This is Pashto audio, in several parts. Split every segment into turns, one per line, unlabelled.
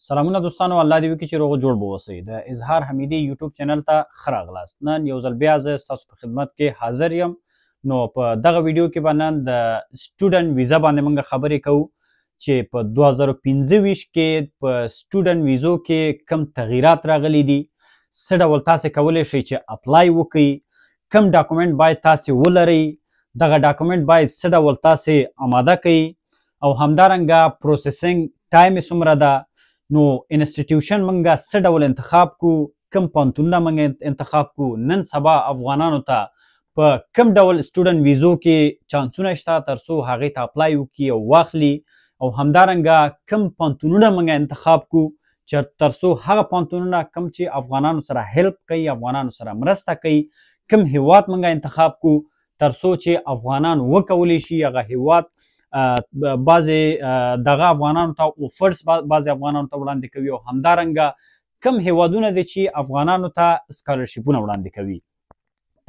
سلامونه دوستانو، الله دې وکړي چې روغ جوړ به اوسئ. د اظهار حمیدي یوټیوب چینل ته ښه راغلاست. نن یو ځل بیا زه ستاسو په خدمت کې حاضر یم. نو په دغه ویډیو کې به نن د سټوډنټ ویزا باندې موږ خبرې کوو چې په 2025 کې په سټوډنټ ویزو کې کم تغییرات راغلي دي، څه ډول تاسې کولی شئ چې اپلای وکړئ، کم ډاکومنټ باید تاسې ولرئ، دغه ډاکومنټ باید څه ډول تاسې آماده کړئ، او همدارنګه پروسیسینګ ټایم یې څومره ده. نو انسټیټیوشن موږ څه ډول انتخاب کو، کم پوهنتونونه موږ انتخاب کو، نن سبا افغانانو ته په کم ډول سټوډنټ ویزو کې چانسونه شته تر څو هغې ته اپلای وکړي او واخلي، او همدارنګه کم پوهنتونونه موږ انتخاب کو چې تر څو هغه پوهنتونونه کم چې افغانانو سره هیلپ کوي، افغانانو سره مرسته کوي، کم هیواد موږ انتخاب کو تر څو چې افغانان وکولی شي هغه هیواد بعضې دغه افغانانو ته اوفرز بعضې افغانانو ته وړاندې کوي، او همدارنګه کم هیوادونه دي چې افغانانو ته سکالرشیپونه وړاندې کوي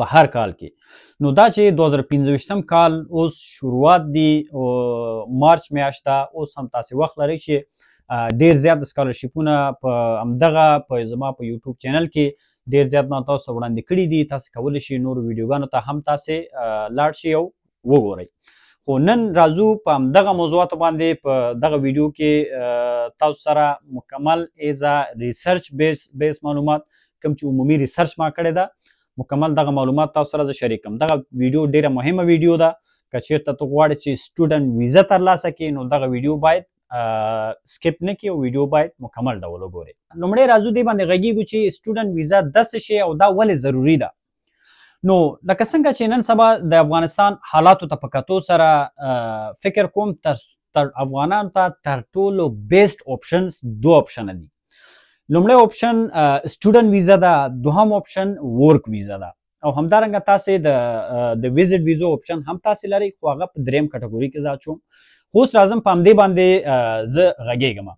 په هر کال کې. نو دا چې 2025 کال اوس شروعات دی، مارچ میاشت ده، اوس هم تاسې وخت لرئ چې ډېر زیات سکالرشیپونه په همدغه په زما په یوټیوب چینل کې ډېر زیات ما تاسو وړاندې کړي دي. تاسې کولی شئ نورو ویډیوګانو ته هم تاسې لاړ شئ او وګورئ. خو نن راځو په همدغه موضوعاتو باندې په دغه ویډیو کې تاسو سره مکمل ایز ریسرچ بیس معلومات، کوم چې عمومي ریسرچ ما کړې ده، مکمل دغه معلومات تاسو سره زه شریکم. دغه ویډیو ډیره مهمه ویډیو ده. که چیرته ته غواړې چې سټوډنټ ویزا ترلاسه کړې نو دغه ویډیو باید سکپ نه کړي او ویډیو باید مکمل ډول وګورئ. لومړی راځو دې باندې غږیږو چې سټوډنټ ویزا داسې شی او دا ولې ضروري ده. نو لکه څنګه چې نن سبا د افغانستان حالاتو ته په کتو سره فکر کوم تر افغانانو ته تر ټولو بیسټ اپشنز دو اپشنه دي. لومړی اپشن سټوډنټ ویزا ده، دوهم اپشن ورک ویزا ده، او همدارنګه تاسې د ویزټ ویزو اپشن هم تاسې لرئ، خو هغه په دریم کټګوري کې زه اچوم. خو اوس راځم په همدې باندې زه غږیږم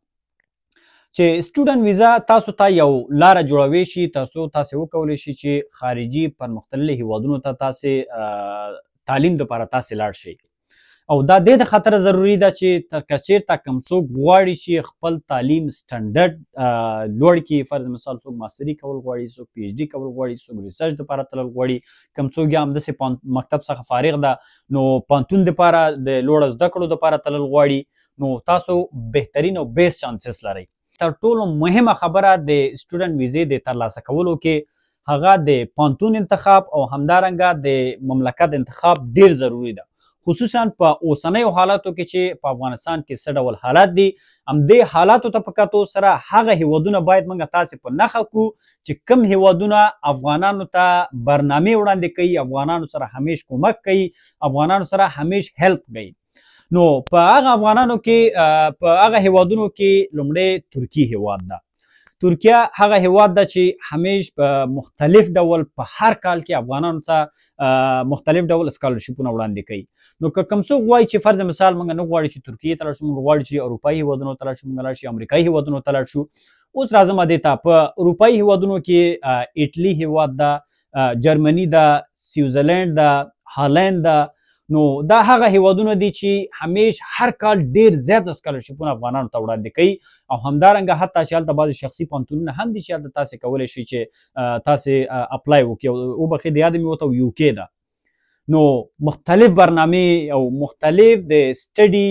چې سټوډنټ ویزا تاسو ته یو لاره جوړوي شي تر څو تاسې وکولی شي چې خارجي پرمختللي هیوادونو ته تاسې تعلیم دپاره تاسې لاړ شئ. او دا دې د خاطره ضروري ده چې که چېرته کوم څوک غواړي چې خپل تعلیم سټنډرډ لوړ کړي، فرض مثال څوک ماستري کول غواړي، څوک پی ایچ ډي کول غواړي، څوک ریسرچ دپاره تلل غواړي، کوم څوک یا همداسې مکتب څخه فارغ ده نو پوهنتون دپاره د لوړه زده کړو دپاره تلل غواړي، نو تاسو بهترین او بیسټ چانسز لرئ. تر ټولو مهمه خبره د سټوډنټ ویزې د ترلاسه کولو کې هغه د پوهنتون انتخاب او همدارنګه د مملکت انتخاب ډیر ضروری ده، خصوصا په اوسنیو حالاتو کې چې په افغانستان کې څه ډول حالات دي. همدې حالاتو ته په کتو سره هغه هیوادونه باید موږ تاسې په نښه کړو چې کوم هیوادونه افغانانو ته برنامې وړاندې کوي، افغانانو سره همیش کومک کوي، افغانانو سره همیش هیلپ کوي. نو په هغه افغانانو کې په هغه هیوادونو کې لومړی ترکیه هیواد ده. ترکیه هغه هیواد ده چې همیش په مختلف ډول په هر کال کې افغانانو ته مختلف ډول سکالرشیپونه وړاندې کوي. نو که کوم څوک وایي چې فرض مثال موږ نه غواړو چې ترکیې ته لاړ شو، موږ غواړو چې اروپایي هیوادونو ته لاړ شو، موږ لاړ شو امریکایي هیوادونو ته لاړ شو. اوس راځم دې ته په اروپایي هیوادونو کې ایټلي هیواد ده، جرمني ده، سویټزرلینډ ده، هالند ده. نو دا هغه هیوادونه دي چې همیش هر کال ډیر زیات سکالرشیپونه افغانانو ته وړاندې کوي، او همدارنګه حتی چې هلته بعضې شخصي پوهنتونونه هم دي چې هلته تاسې کولی شئ چې تاسې اپلای وکړئ. وبخښئ د یاد مې ورته یوکې ده. نو مختلف برنامې او مختلف د سټډي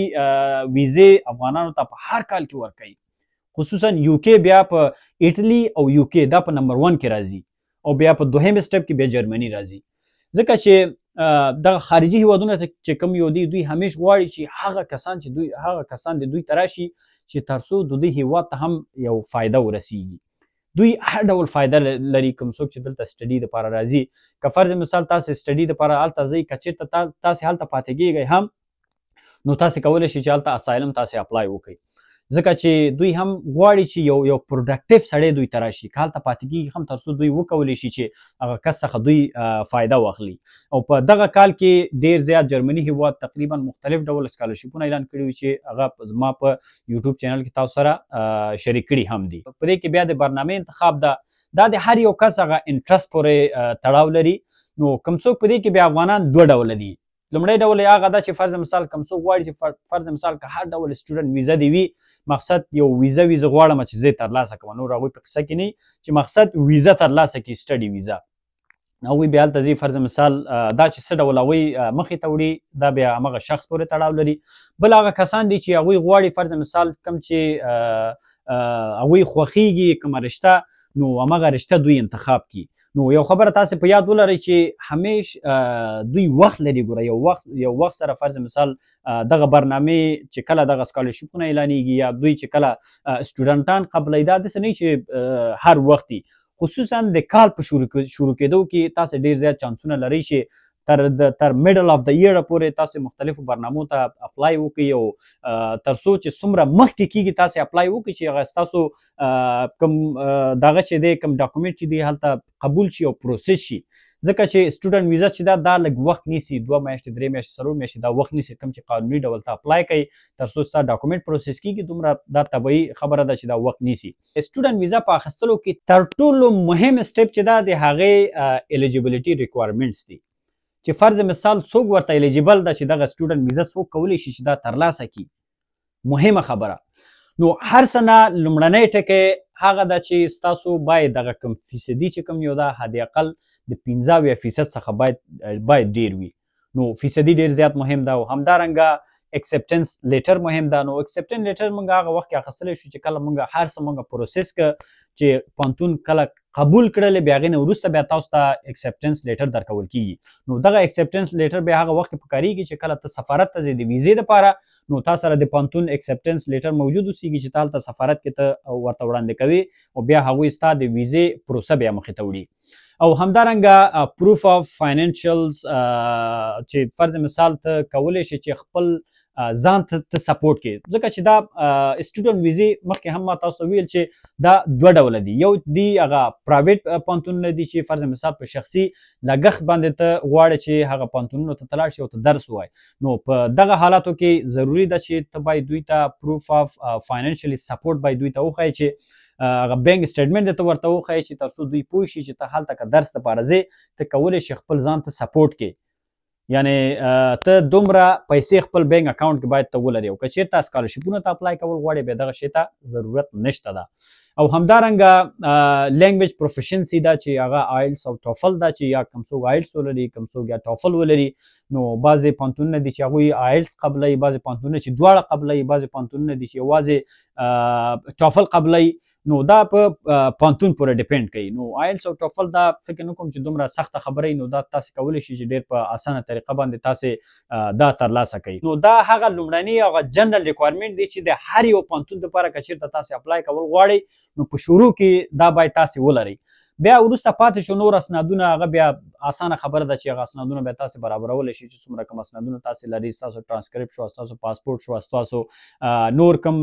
ویزې افغانانو ته په هر کال کې ورکوي، خصوصا یوکې بیا په ایټلي او یوکې دا په نمبر 1 کې راځي، او بیا په دوهم سټپ کې بیا جرمني راځي. ځکه چې دغه خارجي هیوادونه چې کوم یو دي دوی همیش غواړي چې هغه کسان د دوی ته راشي چې تر څو د دوی هیواد ته هم یو فایده ورسیږي. دوی هر ډول فایده لري. کوم څوک چې دلته سټډي دپاره راځي، که فرض مثال تاسې سټډي دپاره هلته ځئ، که چېرته تاسې هلته پاتې کېږئ هم نو تاسې کولی شئ چې هلته اسایلم تاسې اپلای وکړئ، ځکه چې دوی هم غواړي چې یو پروډکټیو سړی دوی ته راشي، که هلته پاتې کېږي هم تر څو دوی وکولی شي چې هغه کس څخه دوی فایده واخلي. او په دغه کال کې ډېر زیات جرمني هیواد تقریبا مختلف ډول سکالرشیپونه اعلان کړي وي چې هغه زما په یوټیوب چینل کې تاسو سره شریک کړي هم دي. په دې کې بیا د برنامې انتخاب ده، دا د هر یو کس هغه انټرست پورې تړاو لري. نو کوم څوک په دې کې بیا افغانان دوه ډوله دي، لومړی ډول یې هغه ده چې فرض مثال کوم څوک غواړي چې فرض مثال که هر ډول سټوډنټ ویزه دې وي، مقصد یو ویزه غواړم چې زه یې ترلاسه کړم، نور هغوی په قصه کې نه چې مقصد ویزه ترلاسه کړي، سټډي ویزه. هغوی بیا هلته ځي، فرض مثال دا چې څه ډول هغوی مخې ته وړي دا بیا همغه شخص پورې تړاو لري. بل هغه کسان دي چې هغوی غواړي فرض مثال کوم چې هغوی خوښیږي کومه رشته، نو همغه رشته دوی انتخاب کړي. نو یو خبره تاسې په یاد ولرئ چې همیش دوی وخت لري. ګوره یو وخت سره فرض مثال دغه برنامې چې کله دغه سکالرشپونه اعلانیږي یا دوی چې کله سټوډنټان قبلوي، دا داسې نه چې هر وخت وي. خصوصا د کال په شروع کېدو کې تاسې ډېر زیات چانسونه لرئ چې تر میډل اف د ایره پورې تاسې مختلفو برنامو ته اپلای وکړئ، او تر څو چې څومره مخکې کېږي تاسې اپلای وکړئ چې هغه ستاسو کوم دغه چې دی کوم ډاکومنټ چې دی هلته قبول شي او پروسس شي. ځکه چې سټوډنټ ویزه چې دا لږ وخت نیسي، 2 میاشتې 3 میاشتې 4 میاشتې دا وخت نیسي کوم چې قانوني ډول ته اپلای کوي تر څو ستا ډاکومنټ پروسس کېږي، دومره دا طبیعي خبره ده چې دا وخت نیسي. سټوډنټ ویزه په اخیستلو کې تر ټولو مهم سټپ چې دا د هغې الیجیبلیټي ریکوایرمنټس دي، چې فرض مثال څوک ورته الیجیبل ده چې دغه سټوډنټ ویزه څوک کولی شي چې دا ترلاسه کړي. مهمه خبره. نو هر څه نه لومړنی ټکی هغه ده چې ستاسو باید دغه کوم فیصدي چې کوم یو ده حد اقل د 15% څخه باید ډیر وي. نو فیصدي ډیر زیات مهم ده. او همدارنګه اکسپټنس لیټر مهم ده. نو اکسپټنس لیټر موږ هغه وخت کې اخیستلی شو چې کله موږ هر څه موږ پروسس که چې پوهنتون کله قبول کړل، بیا هغې نه وروسته بیا تاسو ته اکسپټنس لیټر درکول کېږي. نو دغه اکسپټنس لیټر بیا هغه وخت کې پکارېږي چې کله ته سفارت ته ځې د ویزې دپاره، نو تا سره د پوهنتون اکسپټنس لیټر موجود اوسېږي چې تا هلته سفارت کې ته ورته وړاندې کوي، او بیا هغوی ستا د ویزې پروسه بیا مخې ته وړي. او همدارنګه پروف آف فاینانشلز چې فرض مثال ته کولی شي چې خپل ځان ته سپورټ کړي، ځکه چې دا سټوډنټ ویزې مخکې هم ما تاسو ته ویل چې دا 2 ډوله دي. یو دی هغه پرایویټ پوهنتونونه دي چې فرض مثال په شخصي لګښت باندې ته غواړې چې هغه پوهنتونونو ته ته لاړ شي او ته درس ووایې. نو په دغه حالاتو کې ضروري ده چې ته باید دوی ته پروف آف فاینانشلي سپورټ باید دوی ته وښایې چې هغه بینک سټیټمنټ ته ورته وښایي چې تر څو دوی پوه شي چې ته هلته که درس دپاره ځې ته کولی شي خپل ځان ته سپورټ کړې. یعنې ته دومره پیسې خپل بینک اکاونټ کې باید ته ولرې. او که چېرته سکالرشپونو ته اپلای کول غواړې بیا دغه شی ته ضرورت نشته ده. او همدارنګه لینګویج پروفیشنسي ده چې هغه آیلس او ټوفل ده، چې یا کوم څوک آیلس ولري کوم څوک یا ټوفل ولري. نو بعضې پوهنتونونه دي چې هغوی آیلس قبلوي، بعضې پوهنتونونه چې دواړه قبلوي، بعضې پوهنتونونه دي چې یوازې ټوفل قبلوي. نو دا په پوهنتون پورې ډیپینډ کوي. نو آیلس او ټوفل دا فکر نه کوم چې دومره سخته خبره وي. نو دا تاسې کولی شي چې ډېر په اسانه طریقه باندې تاسې دا ترلاسه کوئ. نو دا هغه لومړني هغه جنرل ریکوایرمنټ دی چې د هر یو پوهنتون دپاره که چېرته تاسې اپلای کول غواړئ نو په شروع کې دا باید تاسې ولرئ. بیا وروسته پاتې شو نور اسنادونه، هغه بیا اسانه خبره ده چې هغه اسنادونه بیا تاسې برابرولی شي چې څومره کوم اسنادونه تاسې لري، ستاسو ټرانسکریپټ شو، ستاسو پاسپورټ شو، ستاسو نور کوم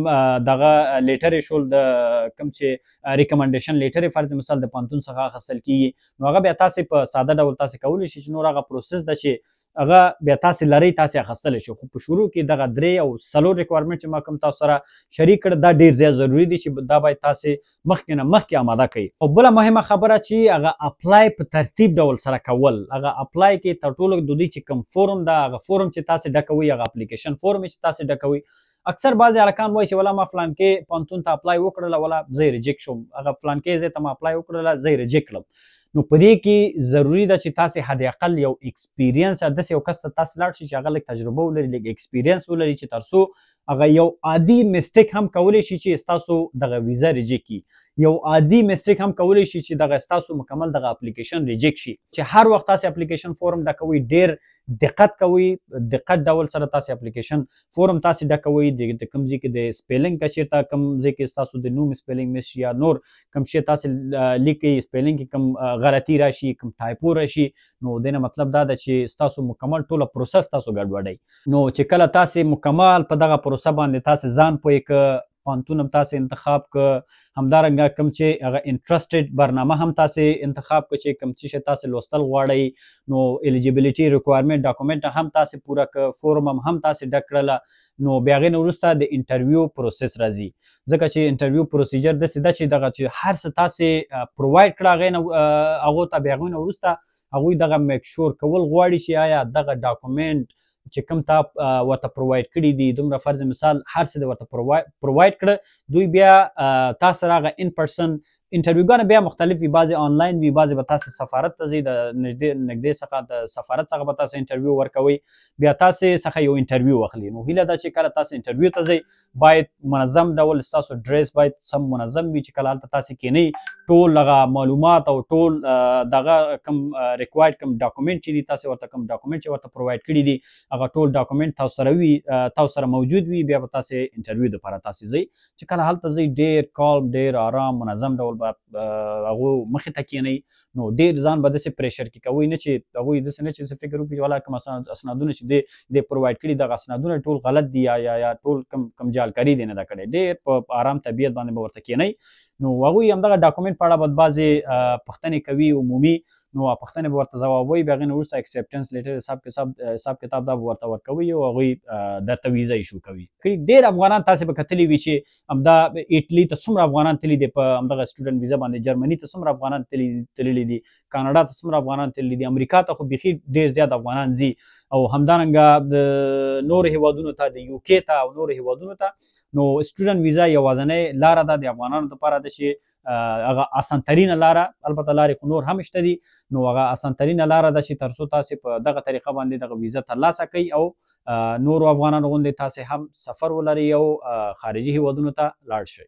دغه لیټرې شول، د کوم چې ریکمنډیشن لیټرې فرض مثال د پوهنتون څخه اخیستل کېږي. نو هغه بیا تاسې په ساده ډول تاسې کولی شي چې نور هغه پروسس ده چې هغه بیا تاسې لرئ تاسې اخیستلی شي. خو په شروع کې دغه 3 او 4 ریکوایرمنټ چې ما کوم تاسو سره شریک کړه دا ډېر زیات ضروري دي چې دا باید تاسې مخکې نه مخکې آماده کړئ. او بله مهمه خبره چې هغه اپلای په ترتیب ډول سره کول، هغه اپلای کې تر ټولو د دوی چې کوم فورم ده، هغه فورم چې تاسې ډکوئ، هغه اپلیکیشن فورم چې تاسې ډکوئ. اکثر بعضې هلکان وایي چې ولا ما فلانکې پوهنتون ته اپلای وکړله، ولا زه یې ریجیکټ شوم، هغه فلانکې ځای ته ما اپلای وکړله زه یې ریجیکټ کړم. نو په دې کې ضروري ده چې تاسې حد اقل یو ایکسپیرینس یا داسې یو کس ته تاسې لاړ شئ چې هغه لږ تجربه ولري، لږ ایکسپیرینس ولري، چې تر څو هغه یو عادي مسټیک هم کولی شي چې ستاسو دغه ویزا ریجیکټ کړي. یو عادي مسټیک هم کولی شي چې دغه ستاسو مکمل دغه اپلیکیشن ریجیکټ شي. چې هر وخت تاسې اپلیکیشن فورم ډکوئ ډېر دقت کوئ، دقت ډول سره تاسې اپلیکیشن فورم تاسې ډکوئ. د کوم ځای کې د سپیلنګ که چېرته کوم ځای کې ستاسو د نوم سپیلنګ مس شي یا نور کوم شی تاسې لیکئ سپیلنګ کې کوم غلطي راشي، کوم ټایپو راشي، نو د نه مطلب دا ده چې ستاسو مکمل ټوله پروسس تاسو ګډوډئ. نو چې کله تاسې مکمل په دغه پروسه باندې تاسې ځان پوه که پوهنتون هم تاسې انتخاب که، همدارنګه کوم چې هغه انټرسټډ برنامه هم تاسې انتخاب که چې کوم څه شی تاسې لوستل غواړئ. نو ایلیجیبلیټي ریکوایرمنټ ډاکومنټ هم تاسې پوره که، فورم هم تاسې ډک کړله. نو بیا هغې نه وروسته د انټرویو پروسس راځي، ځکه چې انټرویو پروسیجر داسې ده چې دغه چې هر څه تاسې پرووایډ کړه هغې نه هغو ته بیا هغوی نه وروسته هغوی دغه میک شور کول غواړي چې آیا دغه ډاکومنټ چې کوم تا ورته پرووایډ کړي دي دومره فرض مثال هر څه ورته پرووایډ کړه دوی بیا تاسو راغه ان پرسن انټرویوګانې بیا مختلف وي بعضې آنلاین وي بعضې به تاسې سفارت ته ځئ د نږدې څخه د سفارت څخه به تاسې انټرویو ورکوئ بیا تاسې څخه یو انټرویو واخلي نو هیله ده چې کله تاسې انټرویو ته ځئ باید منظم ډول ستاسو ډریس باید سم منظم وي چې کله هلته تاسې کینئ ټول هغه معلومات او ټول دغه کوم ریکوایرډ کوم ډاکومنټ چې دي تاسې ورته کوم ډاکومنټ چې ورته پرووایډ کړي دي هغه ټول ډاکومنټ تاسو سره وي تاسو سره موجود وي بیا به تاسې انټرویو دپاره تاسې ځئ چې کله هلته ځئ ډېر کالم ډېر آرام منظم ډول به هغو مخې ته کینئ نو ډېر ځان به داسې پریشر کې کوئ نه چې هغوی داسې نه چې څه فکر وکړي چې والا کوم اسنادونه چې دی پرووایډ کړي دغه اسنادونه ټول غلط دي یا ټول کم جالکاري دی نه ده کړې ډېر په آرام طبیعت باندې به ورته کینئ نو هغوی همدغه ډاکومنټ په اړه به بعضې پوښتنې کوي عمومي نو پوښتنې به ورته ځوابوي بیا هغې نه وروسته اکسپټنس لیټر حساب کتاب دا به ورته ورکوي او هغوی درته ویزه ایشو کوي ډېر افغانان تاسې به کتلي وي چې همدا ایټلي ته څومره افغانان تللي دي په همدغه سټوډنټ ویزه باندې جرمني ته څومره افغانان تللي دي کاناډا ته څومره افغانان تللي دي امریکا ته خو بیخي ډېر زیات افغانان ځي او همدارنګه د نورو هیوادونو ته د یوکې ته او نورو هیوادونو ته نو سټوډنټ ویزه یوازینۍ لاره ده د افغانانو دپاره ده چې هغه اسانترینه لاره البته لارې خو نور هم شته دي نو هغه اسانترینه لاره ده چې تر څو تاسې په دغه طریقه باندې دغه ویزه ترلاسه کوئ او نورو افغانانو غوندې تاسې هم سفر ولرئ او خارجي هیوادونو ته لاړ شئ